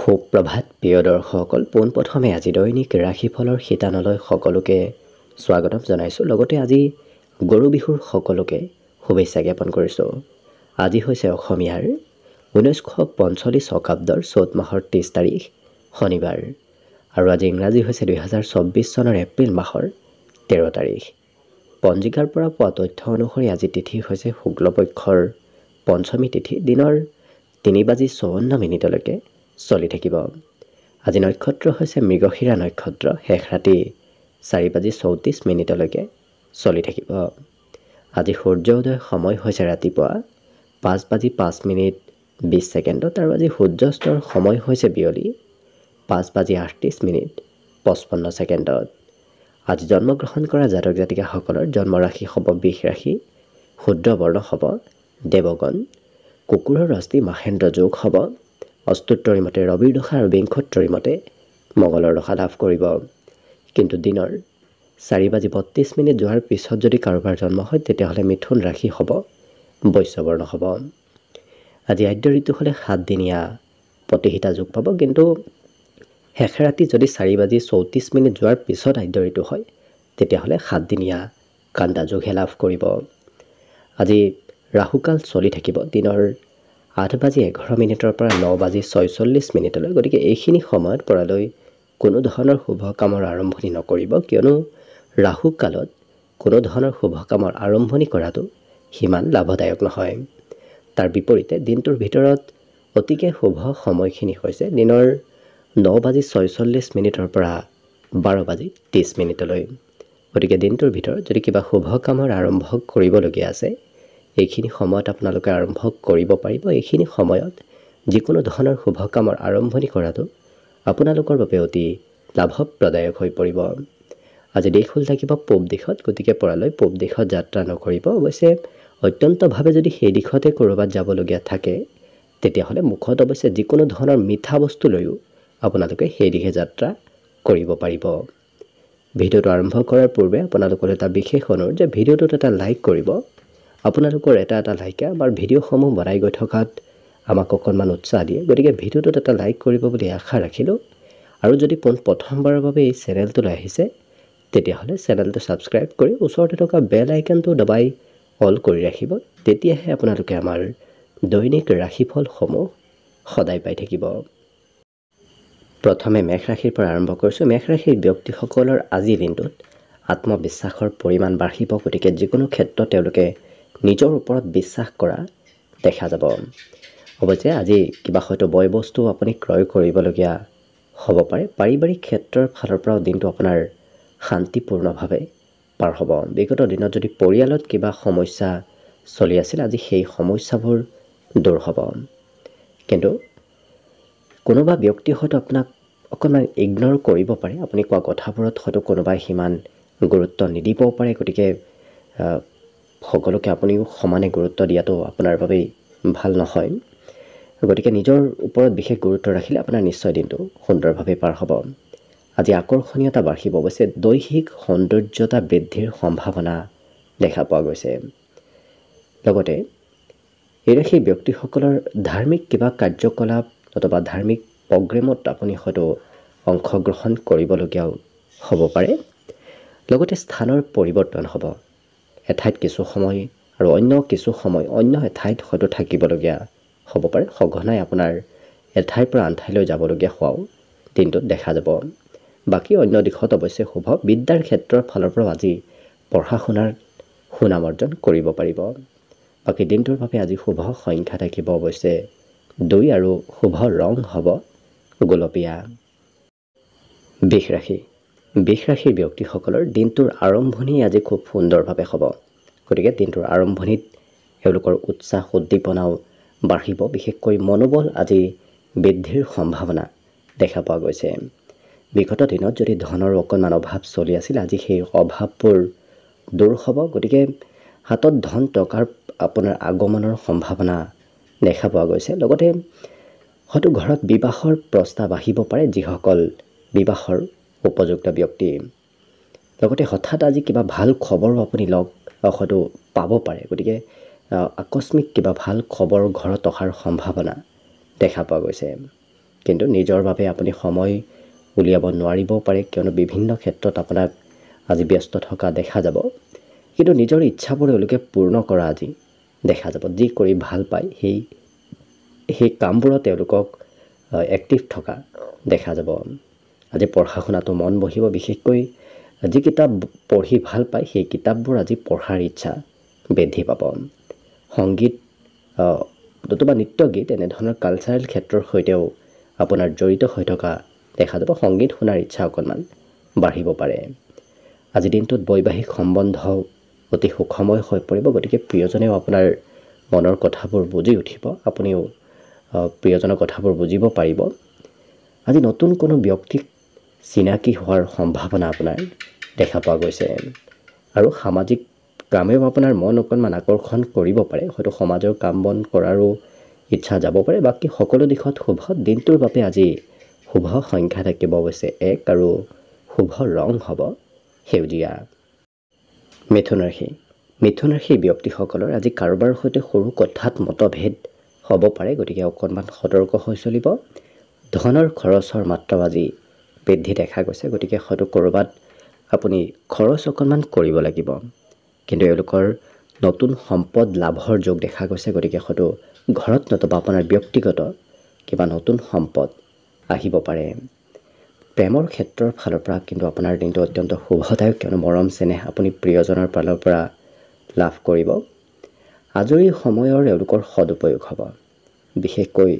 সুপ্ৰভাত প্ৰিয় দৰ্শকসকল, পোনপ্ৰথমে আজি দৈনিক ৰাশিফলৰ শিতানলৈ সকলোকে স্বাগতম জনাইছোঁ। লগতে আজি গৰু বিহুৰ সকলোকে শুভেচ্ছা জ্ঞাপন কৰিছোঁ। আজি হৈছে অসমীয়াৰ 1945 শকাব্দৰ চ'ত মাহৰ 30 তাৰিখ শনিবাৰ আৰু আজি ইংৰাজী হৈছে 2024 চনৰ এপ্ৰিল মাহৰ 13 তাৰিখ। পঞ্জিকাৰ পৰা পোৱা তথ্য অনুসৰি আজি তিথি হৈছে শুক্লপক্ষৰ পঞ্চমী তিথি, দিনৰ 3:54 চলি থাকিব। আজি নক্ষত্ৰ হৈছে মৃগশিৰা নক্ষত্ৰ, শেষ ৰাতি 4:34 চলি থাকিব। আজি সূৰ্য উদয় সময় হৈছে ৰাতিপুৱা 5:05 আৰু আজি সূৰ্যাস্তৰ সময় হৈছে বিয়লি 5:38 আজি জন্মগ্ৰহণ কৰা জাতক জাতিকাসকলৰ জন্ম ৰাশি হ'ব বৃষ ৰাশি, শুদ্ৰ বৰ্ণ হ'ব দেৱগণ, কুকুৰৰ ৰাশি মাহেন্দ্ৰ যোগ হ'ব, অষ্টোত্তৰী মতে ৰবিৰ দশা আৰু বিংশোত্তৰী মতে মঙলৰ দশা লাভ কৰিব। কিন্তু দিনৰ 4:32 যোৱাৰ পিছত যদি কাৰোবাৰ জন্ম হয় তেতিয়াহ'লে মিথুন ৰাশি হ'ব বৈশ্য বৰ্ণ হ'ব। আজি আদ্য ঋতু হ'লে 7 দিনীয়া প্ৰতিহিতা যোগ পাব, কিন্তু শেষ ৰাতি যদি 4:34 যোৱাৰ পিছত আদ্য ঋতু হয় তেতিয়াহ'লে 7 দিনীয়া কাণ্ডা যোগহে লাভ কৰিব। আজি ৰাহুকাল চলি থাকিব দিনৰ 8:11 পৰা 9:46। গতিকে এইখিনি সময়ত পৰালৈ কোনো ধৰণৰ শুভ কামৰ আৰম্ভণি নকৰিব, কিয়নো ৰাহু কালত কোনো ধৰণৰ শুভ কামৰ আৰম্ভণি কৰাটো সিমান লাভদায়ক নহয়। তাৰ বিপৰীতে দিনটোৰ ভিতৰত অতিকে শুভ সময়খিনি হৈছে দিনৰ 9:46 পৰা 12:30। গতিকে দিনটোৰ ভিতৰত যদি কিবা শুভ কামৰ আৰম্ভ কৰিবলগীয়া আছে এইখিনি সময়ত আপোনালোকে আৰম্ভ কৰিব পাৰিব। এইখিনি সময়ত যিকোনো ধৰণৰ শুভ কামৰ আৰম্ভণি কৰাটো আপোনালোকৰ বাবে অতি লাভপ্ৰদায়ক হৈ পৰিব। আজি দিশ হ'ল থাকিব পূব দিশত, গতিকে পৰালৈ পূব দিশত যাত্ৰা নকৰিব। অৱশ্যে অত্যন্তভাৱে যদি সেই দিশতে ক'ৰবাত যাবলগীয়া থাকে তেতিয়াহ'লে মুখত অৱশ্যে যিকোনো ধৰণৰ মিঠা বস্তু লৈও আপোনালোকে সেই দিশে যাত্ৰা কৰিব পাৰিব। ভিডিঅ'টো আৰম্ভ কৰাৰ পূৰ্বে আপোনালোকৰ এটা বিশেষ অনুৰোধ যে ভিডিঅ'টোত এটা লাইক কৰিব। আপোনালোকৰ এটা লাইকে আমাৰ ভিডিঅ'সমূহ বনাই গৈ থকাত আমাক অকণমান উৎসাহ দিয়ে, গতিকে ভিডিঅ'টোত এটা লাইক কৰিব বুলি আশা ৰাখিলোঁ। আৰু যদি প্ৰথমবাৰৰ বাবে এই চেনেলটোলৈ আহিছে তেতিয়াহ'লে চেনেলটো ছাবস্ক্ৰাইব কৰি ওচৰতে থকা বেল আইকনটো দবাই অল কৰি ৰাখিব, তেতিয়াহে আপোনালোকে আমাৰ দৈনিক ৰাশিফলসমূহ সদায় পাই থাকিব। প্ৰথমে মেষ ৰাশিৰ পৰা আৰম্ভ কৰিছোঁ। মেষ ৰাশিৰ ব্যক্তিসকলৰ আজিৰ দিনটোত আত্মবিশ্বাসৰ পৰিমাণ বাঢ়িব, গতিকে যিকোনো ক্ষেত্ৰত তেওঁলোকে নিজৰ ওপৰত বিশ্বাস কৰা দেখা যাব। অৱশ্যে আজি কিবা হয়তো বয় বস্তু আপুনি ক্ৰয় কৰিবলগীয়া হ'ব পাৰে। পাৰিবাৰিক ক্ষেত্ৰৰ ফালৰ পৰাও দিনটো আপোনাৰ শান্তিপূৰ্ণভাৱে পাৰ হ'ব। বিগত দিনত যদি পৰিয়ালত কিবা সমস্যা চলি আছিল আজি সেই সমস্যাবোৰ দূৰ হ'ব। কিন্তু কোনোবা ব্যক্তি হয়তো আপোনাক অকণমান ইগন'ৰ কৰিব পাৰে, আপুনি কোৱা কথাবোৰত হয়তো কোনোবাই সিমান গুৰুত্ব নিদিবও পাৰে। গতিকে সকলোকে আপুনিও সমানে গুৰুত্ব দিয়াটো আপোনাৰ বাবেই ভাল নহয়। গতিকে নিজৰ ওপৰত বিশেষ গুৰুত্ব ৰাখিলে আপোনাৰ নিশ্চয় দিনটো সুন্দৰভাৱে পাৰ হ'ব। আজি আকৰ্ষণীয়তা বাঢ়িব, অৱশ্যে দৈহিক সৌন্দৰ্যতা বৃদ্ধিৰ সম্ভাৱনা দেখা পোৱা গৈছে। লগতে এই ৰাশিৰ ব্যক্তিসকলৰ ধাৰ্মিক কিবা কাৰ্যকলাপ অথবা ধাৰ্মিক প্ৰগ্ৰেমত আপুনি হয়তো অংশগ্ৰহণ কৰিবলগীয়াও হ'ব পাৰে। লগতে স্থানৰ পৰিৱৰ্তন হ'ব, এঠাইত কিছু সময় আৰু অন্য কিছু সময় অন্য এঠাইত হয়তো থাকিবলগীয়া হ'ব পাৰে। সঘনাই আপোনাৰ এঠাইৰ পৰা আন ঠাইলৈ যাবলগীয়া হোৱাও দিনটোত দেখা যাব। বাকী অন্য দিশত অৱশ্যে শুভ। বিদ্যাৰ ক্ষেত্ৰৰ ফালৰ পৰাও আজি পঢ়া শুনাৰ সুনাম অৰ্জন কৰিব পাৰিব। বাকী দিনটোৰ বাবে আজি শুভ সংখ্যা থাকিব অৱশ্যে 2 আৰু শুভ ৰং হ'ব গোলপীয়া। বৃষ ৰাশি। বৃষ ৰাশিৰ ব্যক্তিসকলৰ দিনটোৰ আৰম্ভণি আজি খুব সুন্দৰভাৱে হ'ব। গতিকে দিনটোৰ আৰম্ভণিত এওঁলোকৰ উৎসাহ উদ্দীপনাও বাঢ়িব, বিশেষকৈ মনোবল আজি বৃদ্ধিৰ সম্ভাৱনা দেখা পোৱা গৈছে। বিগত দিনত যদি ধনৰ অকণমান অভাৱ চলি আছিল আজি সেই অভাৱবোৰ দূৰ হ'ব। গতিকে হাতত ধন টকাৰ আপোনাৰ আগমনৰ সম্ভাৱনা দেখা পোৱা গৈছে। লগতে হয়তো ঘৰত বিবাহৰ প্ৰস্তাৱ আহিব পাৰে যিসকল বিবাহৰ উপযুক্ত ব্যক্তি। লগতে হঠাৎ আজি কিবা ভাল খবৰো আপুনি হয়তো পাব পাৰে। গতিকে আকস্মিক কিবা ভাল খবৰ ঘৰত অহাৰ সম্ভাৱনা দেখা পোৱা গৈছে। কিন্তু নিজৰ বাবে আপুনি সময় উলিয়াব নোৱাৰিবও পাৰে, কিয়নো বিভিন্ন ক্ষেত্ৰত আপোনাক আজি ব্যস্ত থকা দেখা যাব। কিন্তু নিজৰ ইচ্ছাবোৰ এওঁলোকে পূৰ্ণ কৰা আজি দেখা যাব। যি কৰি ভাল পায় সেই কামবোৰত তেওঁলোকক এক্টিভ থকা দেখা যাব। আজি পঢ়া শুনাটো মন বহিব, বিশেষকৈ যি কিতাপ পঢ়ি ভাল পায় সেই কিতাপবোৰ আজি পঢ়াৰ ইচ্ছা বৃদ্ধি পাব। সংগীত নতুবা নৃত্য গীত এনেধৰণৰ কালচাৰেল ক্ষেত্ৰৰ সৈতেও আপোনাৰ জড়িত হৈ থকা দেখা যাব। সংগীত শুনাৰ ইচ্ছা অকণমান বাঢ়িব পাৰে। আজি দিনটোত বৈবাহিক সম্বন্ধ অতি সুখময় হৈ পৰিব, গতিকে প্ৰিয়জনেও আপোনাৰ মনৰ কথাবোৰ বুজি উঠিব, আপুনিও প্ৰিয়জনৰ কথাবোৰ বুজিব পাৰিব। আজি নতুন কোনো ব্যক্তিক চিনাকি হোৱাৰ সম্ভাৱনা আপোনাৰ দেখা পোৱা গৈছে। আৰু সামাজিক কামেও আপোনাৰ মন অকণমান আকৰ্ষণ কৰিব পাৰে, হয়তো সমাজৰ কাম বন কৰাৰো ইচ্ছা যাব পাৰে। বাকী সকলো দিশত শুভ। দিনটোৰ বাবে আজি শুভ সংখ্যা থাকিব অৱশ্যে 1 আৰু শুভ ৰং হ'ব সেউজীয়া। মিথুন ৰাশি ব্যক্তিসকলৰ আজি কাৰোবাৰ সৈতে সৰু কথাত মতভেদ হ'ব পাৰে, গতিকে অকণমান সতৰ্ক হৈ চলিব। ধনৰ খৰচৰ মাত্ৰাও আজি বৃদ্ধি দেখা গৈছে, গতিকে হয়তো ক'ৰবাত আপুনি খৰচ অকণমান কৰিব লাগিব। কিন্তু এওঁলোকৰ নতুন সম্পদ লাভৰ যোগ দেখা গৈছে, গতিকে হয়তো ঘৰত নতুবা আপোনাৰ ব্যক্তিগত কিবা নতুন সম্পদ আহিব পাৰে। প্ৰেমৰ ক্ষেত্ৰৰ ফালৰ পৰা কিন্তু আপোনাৰ দিনটো অত্যন্ত শুভদায়ক, কিয়নো মৰম চেনেহ আপুনি প্ৰিয়জনৰ ফালৰ পৰা লাভ কৰিব। আজৰি সময়ৰ এওঁলোকৰ সদুপয়োগ হ'ব, বিশেষকৈ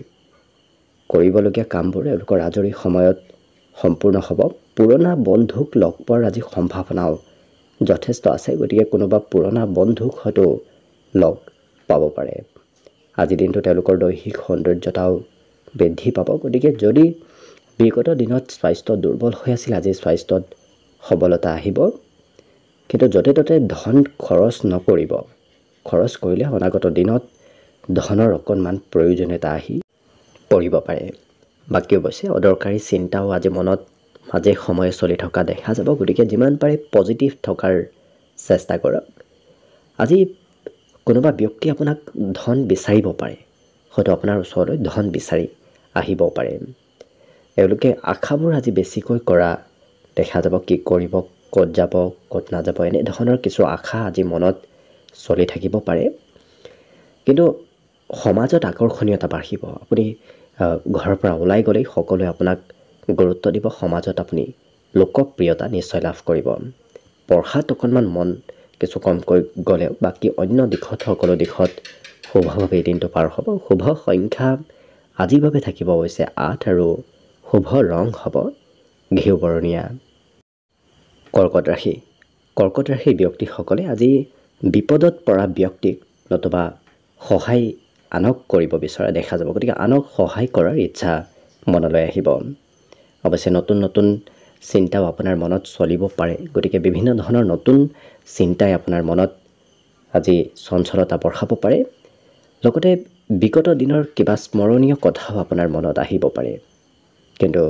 কৰিবলগীয়া কামবোৰ এওঁলোকৰ আজৰি সময়ত সম্পূৰ্ণ হ'ব। পুৰণা বন্ধুক লগ পোৱাৰ আজি সম্ভাৱনাও যথেষ্ট আছে, গতিকে কোনোবা পুৰণা বন্ধুক হয়তো লগ পাব পাৰে। আজি দিনটো তেওঁলোকৰ দৈহিক সৌন্দৰ্যতাও বৃদ্ধি পাব, গতিকে যদি বিগত দিনত স্বাস্থ্য দুৰ্বল হৈ আছিল, আজি স্বাস্থ্যত সবলতা আহিব। কিন্তু য'তে ত'তে ধন খৰচ নকৰিব, খৰচ কৰিলে অনাগত দিনত ধনৰ অকণমান প্ৰয়োজনীয়তা আহি পৰিব পাৰে। বাকী অৱশ্যে অদৰকাৰী চিন্তাও আজি মনত মাজে সময়ে চলি থকা দেখা যাব, গতিকে যিমান পাৰে পজিটিভ থকাৰ চেষ্টা কৰক। আজি কোনোবা ব্যক্তি আপোনাক ধন বিচাৰিব পাৰে, হয়তো আপোনাৰ ওচৰলৈ ধন বিচাৰি আহিব পাৰে। এওঁলোকে আশাবোৰ আজি বেছিকৈ কৰা দেখা যাব, কি কৰিব, ক'ত যাব, ক'ত নাযাব, এনেধৰণৰ কিছু আশা আজি মনত চলি থাকিব পাৰে। কিন্তু সমাজত আকৰ্ষণীয়তা বাঢ়িব। আপুনি ঘৰৰ পৰা ওলাই গ'লেই সকলোৱে আপোনাক গুৰুত্ব দিব, সমাজত আপুনি লোকপ্ৰিয়তা নিশ্চয় লাভ কৰিব। পঢ়াত অকণমান মন কিছু কমকৈ গ'লেও বাকী অন্য দিশত সকলো দিশত শুভভাৱে দিনটো পাৰ হ'ব। শুভ সংখ্যা আজিৰ বাবে থাকিব অৱশ্যে 8 আৰু শুভ ৰং হ'ব ঘিউ বৰণীয়া। কৰ্কট ৰাশিৰ ব্যক্তিসকলে আজি বিপদত পৰা ব্যক্তিক নতুবা সহায় আনক কৰিব বিচৰা দেখা যাব, গতিকে আনক সহায় কৰাৰ ইচ্ছা মনলৈ আহিব। অৱশ্যে নতুন নতুন চিন্তাও আপোনাৰ মনত চলিব পাৰে, গতিকে বিভিন্ন ধৰণৰ নতুন চিন্তাই আপোনাৰ মনত আজি চঞ্চলতা বঢ়াব পাৰে। লগতে বিগত দিনৰ কিবা স্মৰণীয় কথাও আপোনাৰ মনত আহিব পাৰে। কিন্তু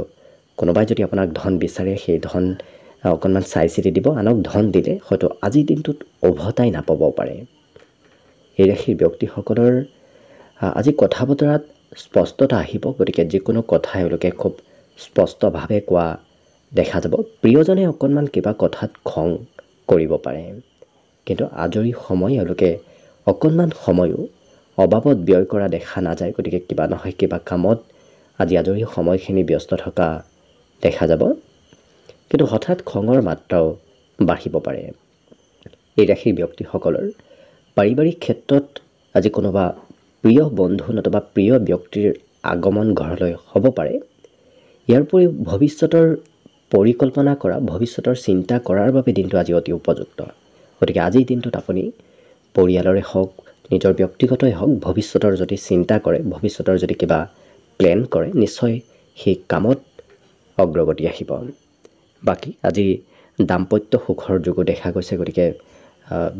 কোনোবাই যদি আপোনাক ধন বিচাৰে, সেই ধন অকণমান চাই চিতি দিব। আনক ধন দিলে হয়তো আজিৰ দিনটোত উভতাই নাপাবও পাৰে। এই ৰাশিৰ ব্যক্তিসকলৰ আজি কথা বতৰাত স্পষ্টতা আহিব, গতিকে যিকোনো কথা এওঁলোকে খুব স্পষ্টভাৱে কোৱা দেখা যাব। প্ৰিয়জনে অকণমান কিবা কথাত খং কৰিব পাৰে, কিন্তু আজৰি সময় এওঁলোকে অকণমান সময়ো অবাবত ব্যয় কৰা দেখা নাযায়, গতিকে কিবা নহয় কিবা কামত আজি আজৰি সময়খিনি ব্যস্ত থকা দেখা যাব। কিন্তু হঠাৎ খঙৰ মাত্ৰাও বাঢ়িব পাৰে। এই ৰাশিৰ ব্যক্তিসকলৰ পাৰিবাৰিক ক্ষেত্ৰত আজি কোনোবা প্ৰিয় বন্ধু নতুবা প্ৰিয় ব্যক্তিৰ আগমন ঘৰলৈ হ'ব পাৰে। ইয়াৰ উপৰিও ভৱিষ্যতৰ পৰিকল্পনা কৰা, ভৱিষ্যতৰ চিন্তা কৰাৰ বাবে দিনটো আজি অতি উপযুক্ত। গতিকে আজিৰ দিনটোত আপুনি পৰিয়ালৰে হওক, নিজৰ ব্যক্তিগতই হওক, ভৱিষ্যতৰ যদি চিন্তা কৰে, ভৱিষ্যতৰ যদি কিবা প্লেন কৰে, নিশ্চয় সেই কামত অগ্ৰগতি আহিব। বাকী আজি দাম্পত্য সুখৰ যোগো দেখা গৈছে, গতিকে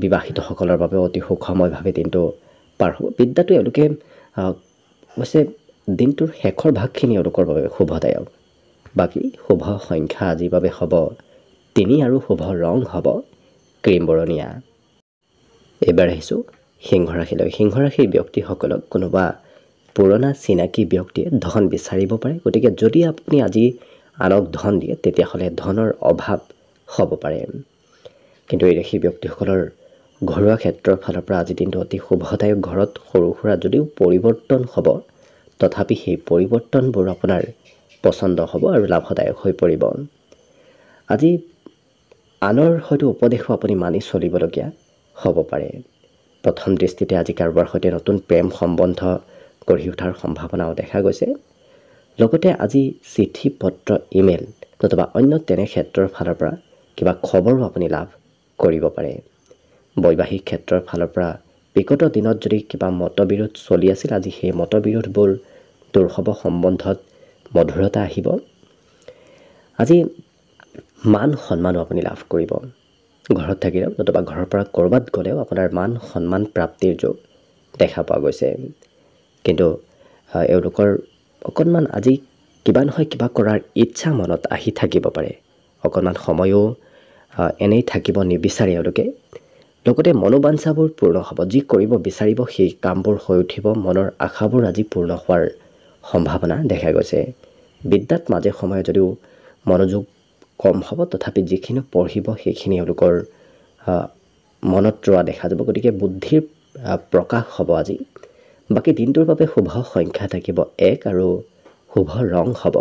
বিবাহিতসকলৰ বাবে অতি সুখময়ভাৱে দিনটো পাৰ হ'ব। বিদ্যাটো এওঁলোকে অৱশ্যে দিনটোৰ শেষৰ ভাগখিনি এওঁলোকৰ বাবে শুভদায়ক। বাকী শুভ সংখ্যা আজিৰ বাবে হ'ব 3 আৰু শুভ ৰং হ'ব ক্ৰীম বৰণীয়া। এইবাৰ আহিছোঁ সিংহ ৰাশিলৈ। সিংহ ৰাশিৰ ব্যক্তিসকলক কোনোবা পুৰণা চিনাকি ব্যক্তিয়ে ধন বিচাৰিব পাৰে। গতিকে যদি আপুনি আজি আনক ধন দিয়ে তেতিয়াহ'লে ধনৰ অভাৱ হ'ব পাৰে। কিন্তু এই ৰাশিৰ ব্যক্তিসকলৰ ঘৰুৱা ক্ষেত্ৰৰ ফালৰ পৰা আজি দিনটো অতি শুভদায়ক। ঘৰত সৰু সুৰা যদিও পৰিৱৰ্তন হ'ব, তথাপি সেই পৰিৱৰ্তনবোৰ আপোনাৰ পচন্দ হ'ব আৰু লাভদায়ক হৈ পৰিব। আজি আনৰ হয়তো উপদেশো আপুনি মানি চলিবলগীয়া হ'ব পাৰে। প্ৰথম দৃষ্টিতে আজি কাৰোবাৰ সৈতে নতুন প্ৰেম সম্বন্ধ গঢ়ি উঠাৰ সম্ভাৱনাও দেখা গৈছে। লগতে আজি চিঠি পত্ৰ ইমেইল নতুবা অন্য তেনে ক্ষেত্ৰৰ ফালৰ পৰা কিবা খবৰো আপুনি লাভ কৰিব পাৰে। বৈবাহিক ক্ষেত্ৰৰ ফালৰ পৰা বিগত দিনত যদি কিবা মতবিৰোধ চলি আছিল, আজি সেই মতবিৰোধবোৰ দূৰ হ'ব, সম্বন্ধত মধুৰতা আহিব। আজি মান সন্মানো আপুনি লাভ কৰিব। ঘৰত থাকিলেও নতুবা ঘৰৰ পৰা ক'ৰবাত গ'লেও আপোনাৰ মান সন্মান প্ৰাপ্তিৰ যোগ দেখা পোৱা গৈছে। কিন্তু এওঁলোকৰ অকণমান আজি কিবা নহয় কিবা কৰাৰ ইচ্ছা মনত আহি থাকিব পাৰে। অকণমান সময়ো এনেই থাকিব নিবিচাৰে এওঁলোকে। লগতে মনোবাঞ্ছাবোৰ পূৰ্ণ হ'ব। যি কৰিব বিচাৰিব সেই কামবোৰ হৈ উঠিব। মনৰ আশাবোৰ আজি পূৰ্ণ হোৱাৰ সম্ভাৱনা দেখা গৈছে। বিদ্যাত মাজে সময়ে যদিও মনোযোগ কম হ'ব, তথাপি যিখিনি পঢ়িব সেইখিনি এওঁলোকৰ মনত ৰোৱা দেখা যাব। গতিকে বুদ্ধিৰ প্ৰকাশ হ'ব আজি। বাকী দিনটোৰ বাবে শুভ সংখ্যা থাকিব 1 আৰু শুভ ৰং হ'ব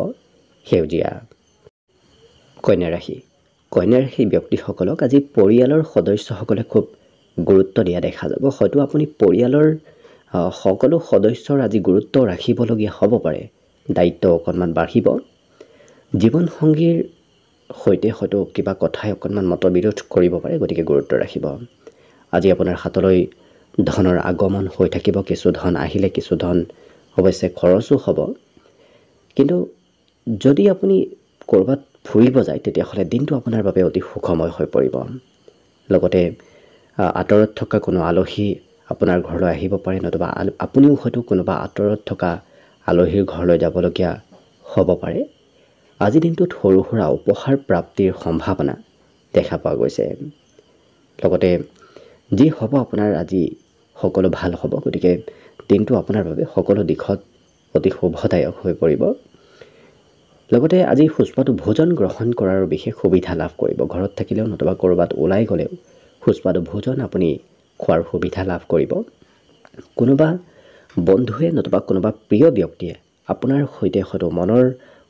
সেউজীয়া। কন্যা ৰাশি। কন্যা ৰাশিৰ ব্যক্তিসকলক আজি পৰিয়ালৰ সদস্যসকলে খুব গুৰুত্ব দিয়া দেখা যাব। হয়তো আপুনি পৰিয়ালৰ সকলো সদস্যৰ আজি গুৰুত্ব ৰাখিবলগীয়া হ'ব পাৰে। দায়িত্ব অকণমান বাঢ়িব। জীৱনসংগীৰ সৈতে হয়তো কিবা কথাই অকণমান মতবিৰোধ কৰিব পাৰে, গতিকে গুৰুত্ব ৰাখিব। আজি আপোনাৰ হাতলৈ ধনৰ আগমন হৈ থাকিব। কিছু ধন আহিলে কিছু ধন অৱশ্যে খৰচো হ'ব। কিন্তু যদি আপুনি ক'ৰবাত ফুৰিব যায় তেতিয়াহ'লে দিনটো আপোনাৰ বাবে অতি সুখময় হৈ পৰিব। লগতে আঁতৰত থকা কোনো আলহী আপোনাৰ ঘৰলৈ আহিব পাৰে, নতুবা আপুনিও হয়তো কোনোবা আঁতৰত থকা আলহীৰ ঘৰলৈ যাবলগীয়া হ'ব পাৰে। আজি দিনটোত সৰু সুৰা উপহাৰ প্ৰাপ্তিৰ সম্ভাৱনা দেখা পোৱা গৈছে। লগতে যি হ'ব আপোনাৰ আজি সকলো ভাল হ'ব। গতিকে দিনটো আপোনাৰ বাবে সকলো দিশত অতি শুভদায়ক হৈ পৰিব। লগতে আজি সুস্বাদু ভোজন গ্ৰহণ কৰাৰো বিশেষ সুবিধা লাভ কৰিব। ঘৰত থাকিলেও নতুবা ক'ৰবাত ওলাই গ'লেও সুস্বাদু ভোজন আপুনি খোৱাৰ সুবিধা লাভ কৰিব। কোনোবা বন্ধুৱে নতুবা কোনোবা প্ৰিয় ব্যক্তিয়ে আপোনাৰ সৈতে হয়তো মনৰ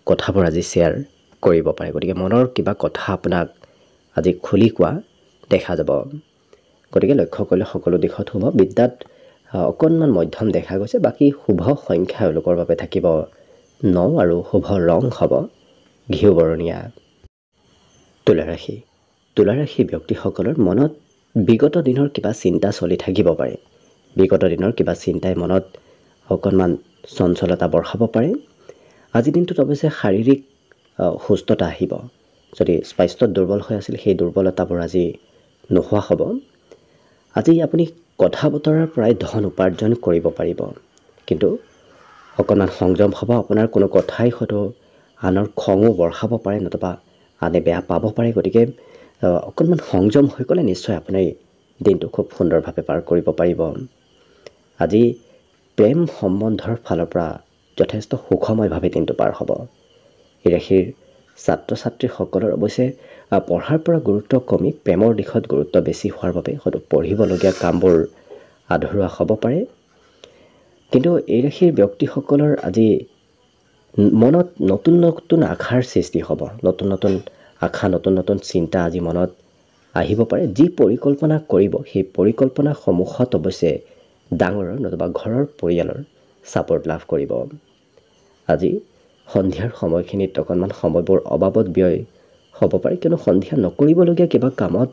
কথাবোৰ আজি শ্বেয়াৰ কৰিব পাৰে। গতিকে মনৰ কিবা কথা আপোনাক আজি খুলি কোৱা দেখা যাব। গতিকে লক্ষ্য কৰিলে সকলো দিশত শুভ। বিদ্যাত অকণমান মধ্যম দেখা গৈছে। বাকী শুভ সংখ্যা এওঁলোকৰ বাবে থাকিব 9 আৰু শুভ ৰং হ'ব ঘিউ বৰণীয়া। তুলা ৰাশি। তুলা ৰাশি ব্যক্তিসকলৰ মনত বিগত দিনৰ কিবা চিন্তা চলি থাকিব পাৰে। বিগত দিনৰ কিবা চিন্তাই মনত অকণমান চঞ্চলতা বঢ়াব পাৰে। আজিৰ দিনটোত অৱশ্যে শাৰীৰিক সুস্থতা আহিব। যদি স্বাস্থ্যত দুৰ্বল হৈ আছিল সেই দুৰ্বলতাবোৰ আজি নোহোৱা হ'ব। আজি আপুনি কথা বতৰাৰ পৰাই ধন উপাৰ্জন কৰিব পাৰিব। কিন্তু অকণমান সংযম হ'ব। আপোনাৰ কোনো কথাই হয়তো আনৰ খঙো বঢ়াব পাৰে, নতুবা আনে বেয়া পাব পাৰে। গতিকে অকণমান সংযম হৈ গ'লে নিশ্চয় আপুনি দিনটো খুব সুন্দৰভাৱে পাৰ কৰিব পাৰিব। আজি প্ৰেম সম্বন্ধৰ ফালৰ পৰা যথেষ্ট সুখময়ভাৱে দিনটো পাৰ হ'ব। এই ৰাশিৰ ছাত্ৰ ছাত্ৰীসকলৰ অৱশ্যে পঢ়াৰ পৰা গুৰুত্ব কমি প্ৰেমৰ দিশত গুৰুত্ব বেছি হোৱাৰ বাবে হয়তো পঢ়িবলগীয়া কামবোৰ আধৰুৱা হ'ব পাৰে। কিন্তু এই ৰাশিৰ ব্যক্তিসকলৰ আজি মনত নতুন নতুন আশাৰ সৃষ্টি হ'ব। নতুন নতুন আশা, নতুন নতুন চিন্তা আজি মনত আহিব পাৰে। যি পৰিকল্পনা কৰিব সেই পৰিকল্পনাসমূহত অৱশ্যে ডাঙৰৰ নতুবা ঘৰৰ পৰিয়ালৰ ছাপোৰ্ট লাভ কৰিব। আজি সন্ধিয়াৰ সময়খিনিত অকণমান সময়বোৰ অবাবত ব্যয় হ'ব পাৰে, কিয়নো সন্ধিয়া নকৰিবলগীয়া কিবা কামত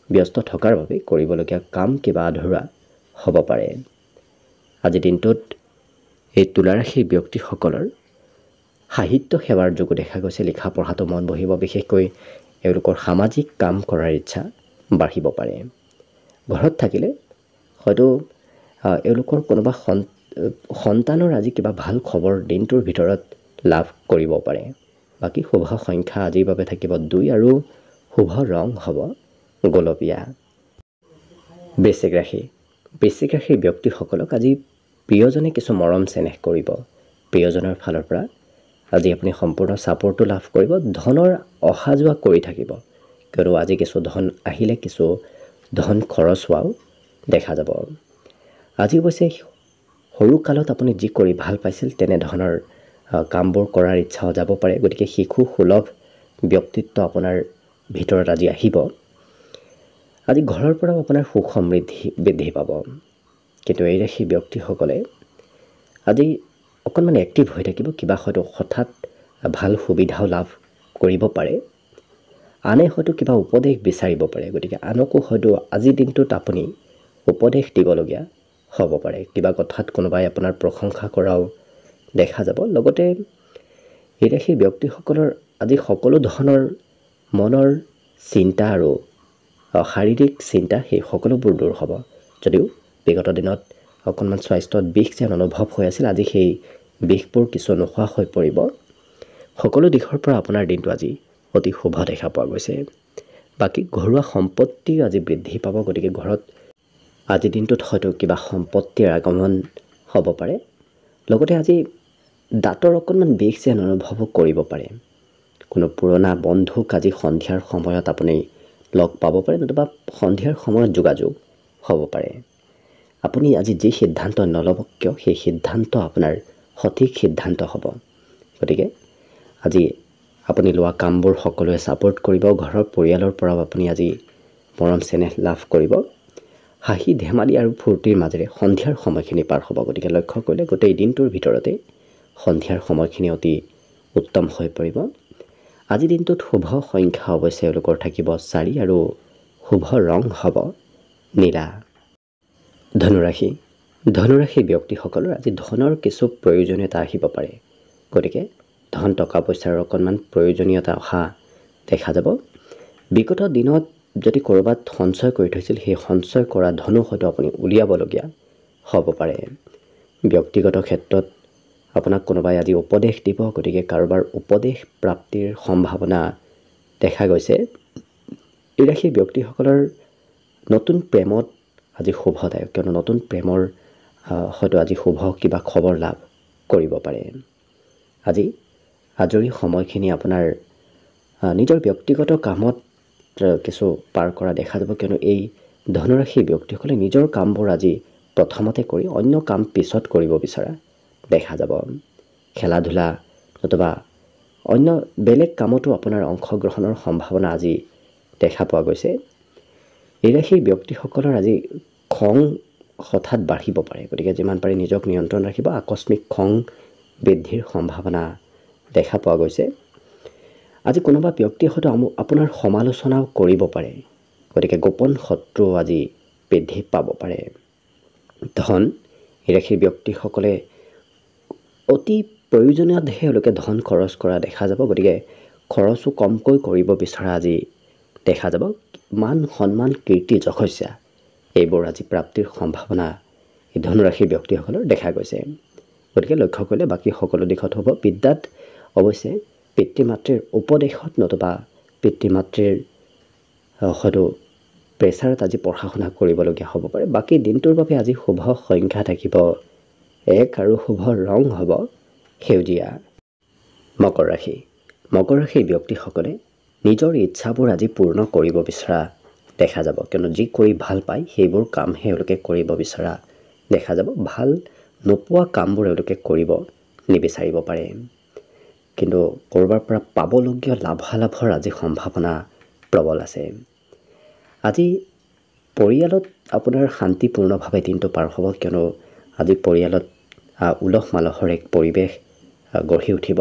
ব্যস্ত থকাৰ বাবে কৰিবলগীয়া কাম কিবা আধৰুৱা হ'ব পাৰে। আজি দিনটোত এই তুলা ৰাশিৰ ব্যক্তিসকলৰ সাহিত্য সেৱাৰ যোগো দেখা গৈছে। লিখা পঢ়াটো মন বহিব। বিশেষকৈ এওঁলোকৰ সামাজিক কাম কৰাৰ ইচ্ছা বাঢ়িব পাৰে। ঘৰত থাকিলে হয়তো এওঁলোকৰ কোনোবা সন্তানৰ আজি কিবা ভাল খবৰ দিনটোৰ ভিতৰত লাভ কৰিব পাৰে। বাকী শুভ সংখ্যা আজিৰ বাবে থাকিব 2 আৰু শুভ ৰং হ'ব গোলপীয়া। বৃশ্চিক ৰাশি। বৃশ্চিক ৰাশিৰ ব্যক্তিসকলক আজি প্ৰিয়জনে কিছু মৰম চেনেহ কৰিব, প্ৰিয়জনৰ ফালৰ পৰা আজি আপুনি সম্পূৰ্ণ ছাপৰ্টটো লাভ কৰিব। ধনৰ অহা যোৱা কৰি থাকিব, কিয়নো আজি কিছু ধন আহিলে কিছু ধন খৰচ হোৱাও দেখা যাব। আজি অৱশ্যে সৰু কালত আপুনি যি কৰি ভাল পাইছিল তেনেধৰণৰ কামবোৰ কৰাৰ ইচ্ছাও যাব পাৰে। গতিকে শিশু সুলভ ব্যক্তিত্ব আপোনাৰ ভিতৰত আজি আহিব। আজি ঘৰৰ পৰাও আপোনাৰ সুখ সমৃদ্ধি বৃদ্ধি পাব। কিন্তু এই ৰাশি ব্যক্তিসকলে আজি অকণমান এক্টিভ হৈ থাকিব, কিবা হয়তো হঠাৎ ভাল সুবিধাও লাভ কৰিব পাৰে। আনে হয়তো কিবা উপদেশ বিচাৰিব পাৰে, গতিকে আনকো হয়তো আজিৰ দিনটোত আপুনি উপদেশ দিবলগীয়া হ'ব পাৰে। কিবা কথাত কোনোবাই আপোনাৰ প্ৰশংসা কৰাও দেখা যাব। লগতে এই ৰাশিৰ ব্যক্তিসকলৰ আজি সকলো ধৰণৰ মনৰ চিন্তা আৰু শাৰীৰিক চিন্তা সেই সকলোবোৰ দূৰ হ'ব। যদিও বিগত দিনত অকণমান স্বাস্থ্যত বিষ যেন অনুভৱ হৈ আছিল, আজি সেই বিষবোৰ কিছু নোহোৱা হৈ পৰিব। সকলো দিশৰ পৰা আপোনাৰ দিনটো আজি অতি শুভ দেখা পোৱা গৈছে। বাকী ঘৰুৱা সম্পত্তিও আজি বৃদ্ধি পাব। গতিকে ঘৰত আজিৰ দিনটোত হয়তো কিবা সম্পত্তিৰ আগমন হ'ব পাৰে। লগতে আজি দাঁতৰ অকণমান বিষ যেন অনুভৱ কৰিব পাৰে। কোনো পুৰণা বন্ধুক আজি সন্ধিয়াৰ সময়ত আপুনি লগ পাব পাৰে, নতুবা সন্ধিয়াৰ সময়ত যোগাযোগ হ'ব পাৰে। আপুনি আজি যি সিদ্ধান্ত নল'ব কিয় সেই সিদ্ধান্ত আপোনাৰ সঠিক সিদ্ধান্ত হ'ব। গতিকে আজি আপুনি লোৱা কামবোৰ সকলোৱে ছাপোৰ্ট কৰিব। ঘৰৰ পৰিয়ালৰ পৰাও আপুনি আজি মৰম চেনেহ লাভ কৰিব। হাঁহি ধেমালি আৰু ফূৰ্তিৰ মাজেৰে সন্ধিয়াৰ সময়খিনি পাৰ হ'ব। গতিকে লক্ষ্য কৰিলে গোটেই দিনটোৰ ভিতৰতে সন্ধিয়াৰ সময়খিনি অতি উত্তম হৈ পৰিব। আজিৰ দিনটোত শুভ সংখ্যা অৱশ্যে এওঁলোকৰ থাকিব 4 আৰু শুভ ৰং হ'ব নীলা। ধনুৰাশি ব্যক্তিসকলৰ আজি ধনৰ কিছু প্ৰয়োজনীয়তা আহিব পাৰে। গতিকে ধন টকা পইচাৰ অকণমান প্ৰয়োজনীয়তা অহা দেখা যাব। বিগত দিনত যদি ক'ৰবাত সঞ্চয় কৰি থৈছিল, সেই সঞ্চয় কৰা ধনো হয়তো আপুনি উলিয়াবলগীয়া হ'ব পাৰে। ব্যক্তিগত ক্ষেত্ৰত আপোনাক কোনোবাই আজি উপদেশ দিব, গতিকে কাৰোবাৰ উপদেশ প্ৰাপ্তিৰ সম্ভাৱনা দেখা গৈছে। এই ৰাশিৰ ব্যক্তিসকলৰ নতুন প্ৰেমত আজি শুভদায়ক, কিয়নো নতুন প্ৰেমৰ হয়তো আজি শুভ কিবা খবৰ লাভ কৰিব পাৰে। আজি আজৰি সময়খিনি আপোনাৰ নিজৰ ব্যক্তিগত কামত কিছু পাৰ কৰা দেখা যাব, কিয়নো এই ধনুৰাশিৰ ব্যক্তিসকলে নিজৰ কামবোৰ আজি প্ৰথমতে কৰি অন্য কাম পিছত কৰিব বিচৰা দেখা যাব। খেলা ধূলা নতুবা অন্য বেলেগ কামতো আপোনাৰ অংশগ্ৰহণৰ সম্ভাৱনা আজি দেখা পোৱা গৈছে। এই ৰাশিৰ ব্যক্তিসকলৰ আজি খং হঠাৎ বাঢ়িব পাৰে। গতিকে যিমান পাৰে নিজক নিয়ন্ত্ৰণ ৰাখিব। আকস্মিক খং বৃদ্ধিৰ সম্ভাৱনা দেখা পোৱা গৈছে। আজি কোনোবা ব্যক্তিয়ে হয়তো আপোনাৰ সমালোচনাও কৰিব পাৰে। গতিকে গোপন শত্ৰু আজি বৃদ্ধি পাব পাৰে। ধন এই ৰাশিৰ ব্যক্তিসকলে অতি প্ৰয়োজনীয়তহে এওঁলোকে ধন খৰচ কৰা দেখা যাব। গতিকে খৰচো কমকৈ কৰিব বিচৰা আজি দেখা যাব। মান সন্মান কীৰ্তি যশস্যা এইবোৰ আজি প্ৰাপ্তিৰ সম্ভাৱনা এই ধনুৰাশিৰ ব্যক্তিসকলৰ দেখা গৈছে। গতিকে লক্ষ্য কৰিলে বাকী সকলো দিশত হ'ব। বিদ্যাত অৱশ্যে পিতৃ মাতৃৰ উপদেশত নতুবা পিতৃ মাতৃৰ হয়তো প্ৰেছাৰত আজি পঢ়া শুনা কৰিবলগীয়া হ'ব পাৰে। বাকী দিনটোৰ বাবে আজি শুভ সংখ্যা থাকিব 1 আৰু শুভ ৰং হ'ব সেউজীয়া। মকৰ ৰাশিৰ ব্যক্তিসকলে নিজৰ ইচ্ছাবোৰ আজি পূৰ্ণ কৰিব বিচৰা দেখা যাব, কিয়নো যি কৰি ভাল পায় সেইবোৰ কামহে এওঁলোকে কৰিব বিচৰা দেখা যাব। ভাল নোপোৱা কামবোৰ এওঁলোকে কৰিব নিবিচাৰিব পাৰে। কিন্তু ক'ৰবাৰ পৰা পাবলগীয়া লাভালাভৰ আজি সম্ভাৱনা প্ৰবল আছে। আজি পৰিয়ালত আপোনাৰ শান্তিপূৰ্ণভাৱে দিনটো পাৰ হ'ব, কিয়নো আজি পৰিয়ালত উলহ মালহৰ এক পৰিৱেশ গঢ়ি উঠিব।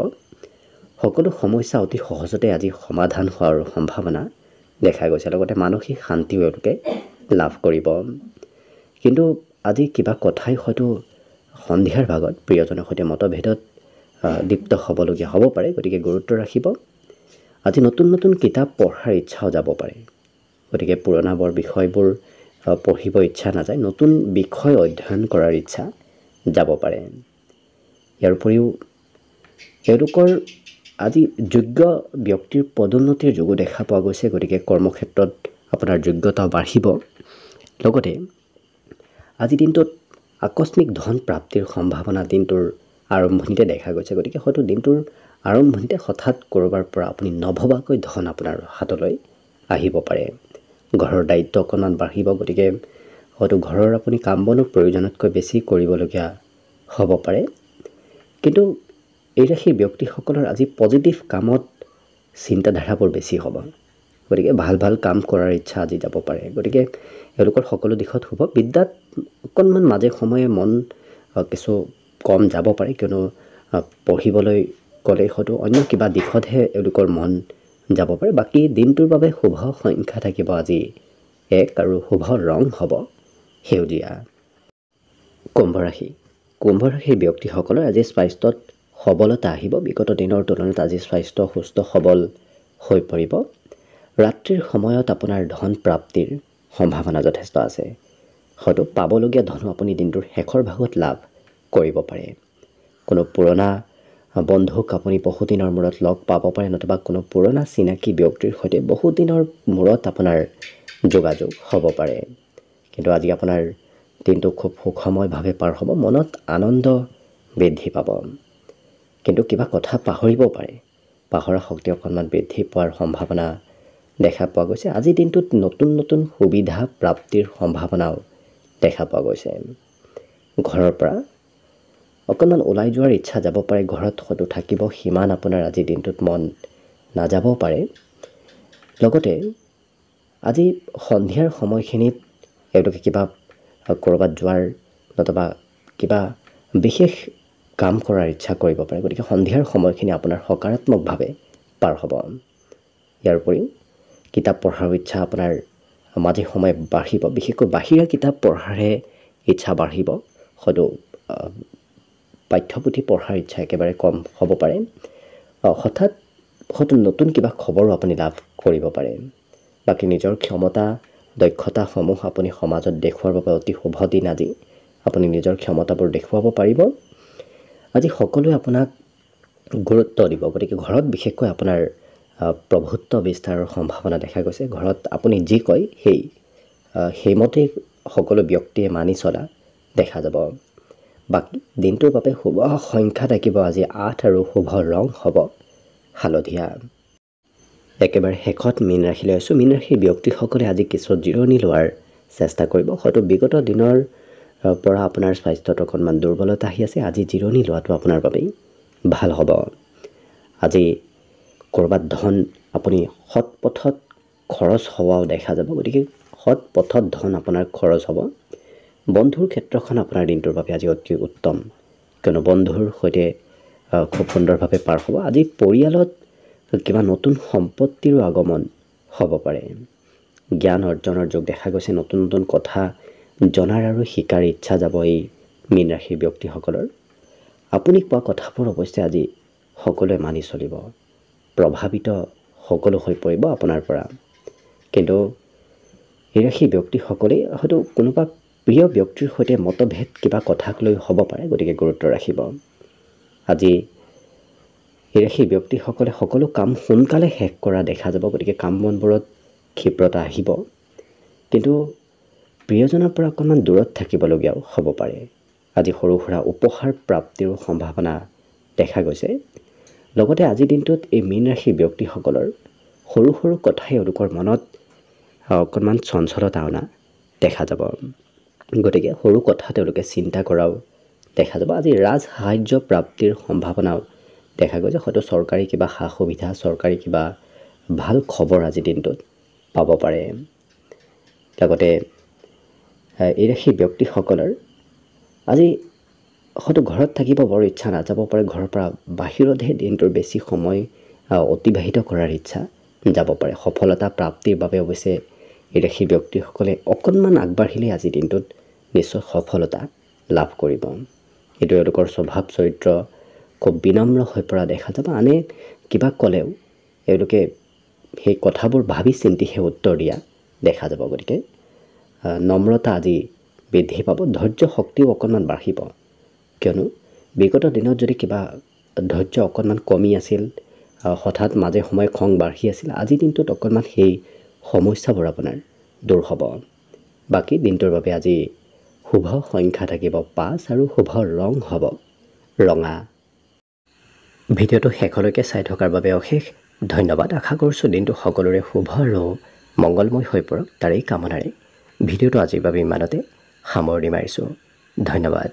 সকলো সমস্যা অতি সহজতে আজি সমাধান হোৱাৰ সম্ভাৱনা দেখা গৈছে। লগতে মানসিক শান্তিও এওঁলোকে লাভ কৰিব। কিন্তু আজি কিবা কথাই হয়তো সন্ধিয়াৰ ভাগত প্ৰিয়জনৰ সৈতে মতভেদত লিপ্ত হ'বলগীয়া হ'ব পাৰে। গতিকে গুৰুত্ব ৰাখিব। আজি নতুন নতুন কিতাপ পঢ়াৰ ইচ্ছাও যাব পাৰে। গতিকে পুৰণাবোৰ বিষয়বোৰ পঢ়িব ইচ্ছা নাযায়, নতুন বিষয় অধ্যয়ন কৰাৰ ইচ্ছা যাব পাৰে। ইয়াৰ উপৰিও এওঁলোকৰ আজি যোগ্য ব্যক্তিৰ পদোন্নতিৰ যোগো দেখা পোৱা গৈছে। গতিকে কৰ্মক্ষেত্ৰত আপোনাৰ যোগ্যতা বাঢ়িব। লগতে আজিৰ দিনটোত আকস্মিক ধন প্ৰাপ্তিৰ সম্ভাৱনা দিনটোৰ আৰম্ভণিতে দেখা গৈছে। গতিকে হয়তো দিনটোৰ আৰম্ভণিতে হঠাৎ ক'ৰবাৰ পৰা আপুনি নভবাকৈ ধন আপোনাৰ হাতলৈ আহিব পাৰে। ঘৰৰ দায়িত্ব অকণমান বাঢ়িব, গতিকে হয়তো ঘৰৰ আপুনি কাম বনো প্ৰয়োজনতকৈ বেছি কৰিবলগীয়া হ'ব পাৰে। কিন্তু এই ৰাশি ব্যক্তিসকলৰ আজি পজিটিভ কামত চিন্তাধাৰাবোৰ বেছি হ'ব। গতিকে ভাল ভাল কাম কৰাৰ ইচ্ছা আজি যাব পাৰে। গতিকে এওঁলোকৰ সকলো দিশত শুভ। বিদ্যাত অকণমান মাজে সময়ে মন কিছু কম যাব পাৰে, কিয়নো পঢ়িবলৈ গ'লে হয়তো অন্য কিবা দিশতহে এওঁলোকৰ মন যাব পাৰে। বাকী দিনটোৰ বাবে শুভ সংখ্যা থাকিব আজি 1 আৰু শুভ ৰং হ'ব সেউজীয়া। কুম্ভ ৰাশি। কুম্ভ ৰাশিৰ ব্যক্তিসকলৰ আজি স্বাস্থ্যত সবলতা আহিব। বিগত দিনৰ তুলনাত আজি স্বাস্থ্য সুস্থ সবল হৈ পৰিব। ৰাত্ৰিৰ সময়ত আপোনাৰ ধন প্ৰাপ্তিৰ সম্ভাৱনা যথেষ্ট আছে। হয়তো পাবলগীয়া ধনো আপুনি দিনটোৰ শেষৰ ভাগত লাভ কৰিব পাৰে। কোনো পুৰণা বন্ধুক আপুনি বহুদিনৰ মূৰত লগ পাব পাৰে, নতুবা কোনো পুৰণা চিনাকি ব্যক্তিৰ সৈতে বহুদিনৰ মূৰত আপোনাৰ যোগাযোগ হ'ব পাৰে। কিন্তু আজি আপোনাৰ দিনটো খুব সুখময়ভাৱে পাৰ হ'ব। মনত আনন্দ বৃদ্ধি পাব। কিন্তু কিবা কথা পাহৰিব পাৰে। পাহৰা শক্তি অকণমান বৃদ্ধি পোৱাৰ সম্ভাৱনা দেখা পোৱা গৈছে। আজিৰ দিনটোত নতুন নতুন সুবিধা প্ৰাপ্তিৰ সম্ভাৱনাও দেখা পোৱা গৈছে। ঘৰৰ পৰা অকণমান ওলাই যোৱাৰ ইচ্ছা যাব পাৰে। ঘৰত হয়তো থাকিব, সিমান আপোনাৰ আজিৰ দিনটোত মন নাযাব পাৰে। লগতে আজি সন্ধিয়াৰ সময়খিনিত এওঁলোকে কিবা ক'ৰবাত যোৱাৰ নতুবা কিবা বিশেষ কাম কৰাৰ ইচ্ছা কৰিব পাৰে। গতিকে সন্ধিয়াৰ সময়খিনি আপোনাৰ সকাৰাত্মকভাৱে পাৰ হ'ব। ইয়াৰ উপৰিও কিতাপ পঢ়াৰ ইচ্ছা আপোনাৰ মাজে সময়ে বাঢ়িব। বিশেষকৈ বাহিৰা কিতাপ পঢ়াৰহে ইচ্ছা বাঢ়িব। হয়তো পাঠ্যপুথি পঢ়াৰ ইচ্ছা একেবাৰে কম হ'ব পাৰে। হঠাৎ হয়তো নতুন কিবা খবৰো আপুনি লাভ কৰিব পাৰে। বাকী নিজৰ ক্ষমতা দক্ষতাসমূহ আপুনি সমাজত দেখুওৱাৰ বাবে অতি শুভ দিন আজি। আপুনি নিজৰ ক্ষমতাবোৰ দেখুৱাব পাৰিব। আজি সকলোৱে আপোনাক গুৰুত্ব দিব। গতিকে ঘৰত বিশেষকৈ আপোনাৰ প্ৰভুত্ব বিস্তাৰৰ সম্ভাৱনা দেখা গৈছে। ঘৰত আপুনি যি কয় সেইমতে সকলো ব্যক্তিয়ে মানি চলা দেখা যাব। বাকী দিনটোৰ বাবে শুভ সংখ্যা থাকিব আজি 8 আৰু শুভ ৰং হ'ব হালধীয়া। একেবাৰে শেষত মীন ৰাশিলৈ আছোঁ। মীন ৰাশিৰ ব্যক্তিসকলে আজি কিছু জিৰণি লোৱাৰ চেষ্টা কৰিব। হয়তো বিগত দিনৰ পৰা আপোনাৰ স্বাস্থ্যত অকণমান দুৰ্বলতা আহি আছে। আজি জিৰণি লোৱাটো আপোনাৰ বাবেই ভাল হ'ব। আজি ক'ৰবাত ধন আপুনি সৎ পথত খৰচ হোৱাও দেখা যাব। গতিকে সৎ পথত ধন আপোনাৰ খৰচ হ'ব। বন্ধুৰ ক্ষেত্ৰখন আপোনাৰ দিনটোৰ বাবে আজি অতি উত্তম, কিয়নো বন্ধুৰ সৈতে খুব সুন্দৰভাৱে পাৰ হ'ব। আজি পৰিয়ালত কিবা নতুন সম্পত্তিৰো আগমন হ'ব পাৰে। জ্ঞান অৰ্জনৰ যোগ দেখা গৈছে। নতুন নতুন কথা জনাৰ আৰু শিকাৰ ইচ্ছা যাব এই মীন ৰাশিৰ ব্যক্তিসকলৰ। আপুনি কোৱা কথাবোৰ অৱশ্যে আজি সকলোৱে মানি চলিব। প্ৰভাৱিত সকলো হৈ পৰিব আপোনাৰ পৰা। কিন্তু এই ৰাশিৰ ব্যক্তিসকলে হয়তো কোনোবা প্ৰিয় ব্যক্তিৰ সৈতে মতভেদ কিবা কথাক লৈ হ'ব পাৰে। গতিকে গুৰুত্ব ৰাখিব। আজি এই ৰাশিৰ ব্যক্তিসকলে সকলো কাম সোনকালে শেষ কৰা দেখা যাব। গতিকে কাম বনবোৰত ক্ষিপ্ৰতা আহিব। কিন্তু প্ৰিয়জনৰ পৰা অকণমান দূৰত থাকিবলগীয়াও হ'ব পাৰে। আজি সৰু সুৰা উপহাৰ প্ৰাপ্তিৰো সম্ভাৱনা দেখা গৈছে। লগতে আজিৰ দিনটোত এই মীন ৰাশিৰ ব্যক্তিসকলৰ সৰু সৰু কথাই এওঁলোকৰ মনত অকণমান চঞ্চলতা অনা দেখা যাব। গতিকে সৰু কথা তেওঁলোকে চিন্তা কৰাও দেখা যাব। আজি ৰাজ সাহায্য প্ৰাপ্তিৰ সম্ভাৱনাও দেখা গৈছে। হয়তো চৰকাৰী কিবা সা সুবিধা, চৰকাৰী কিবা ভাল খবৰ আজিৰ দিনটোত পাব পাৰে। লগতে এই ৰাশিৰ ব্যক্তিসকলৰ আজি হয়তো ঘৰত থাকিব বৰ ইচ্ছা নাযাব পাৰে। ঘৰৰ পৰা বাহিৰতহে দিনটোৰ বেছি সময় অতিবাহিত কৰাৰ ইচ্ছা যাব পাৰে। সফলতা প্ৰাপ্তিৰ বাবে অৱশ্যে এই ৰাশিৰ ব্যক্তিসকলে অকণমান আগবাঢ়িলে আজিৰ দিনটোত নিশ্চয় সফলতা লাভ কৰিব। এইটো এওঁলোকৰ স্বভাৱ চৰিত্ৰ খুব বিনম্ৰ হৈ পৰা দেখা যাব। আনে কিবা ক'লেও এওঁলোকে সেই কথাবোৰ ভাবি চিন্তিহে উত্তৰ দিয়া দেখা যাব। গতিকে নম্ৰতা আজি বৃদ্ধি পাব। ধৈৰ্য শক্তিও অকণমান বাঢ়িব, কিয়নো বিগত দিনত যদি কিবা ধৈৰ্য অকণমান কমি আছিল, হঠাৎ মাজে সময়ে খং বাঢ়ি আছিল, আজিৰ দিনটোত অকণমান সেই সমস্যাবোৰ আপোনাৰ দূৰ হ'ব। বাকী দিনটোৰ বাবে আজি শুভ সংখ্যা থাকিব 5 আৰু শুভ ৰং হ'ব ৰঙা। ভিডিঅ'টো শেষলৈকে চাই থকাৰ বাবে অশেষ ধন্যবাদ। আশা কৰিছোঁ দিনটো সকলোৰে শুভ আৰু মংগলময় হৈ পৰক তাৰেই কামনাৰে ভিডিঅ'টো আজিৰ বাবে ইমানতে সামৰণি মাৰিছোঁ। ধন্যবাদ।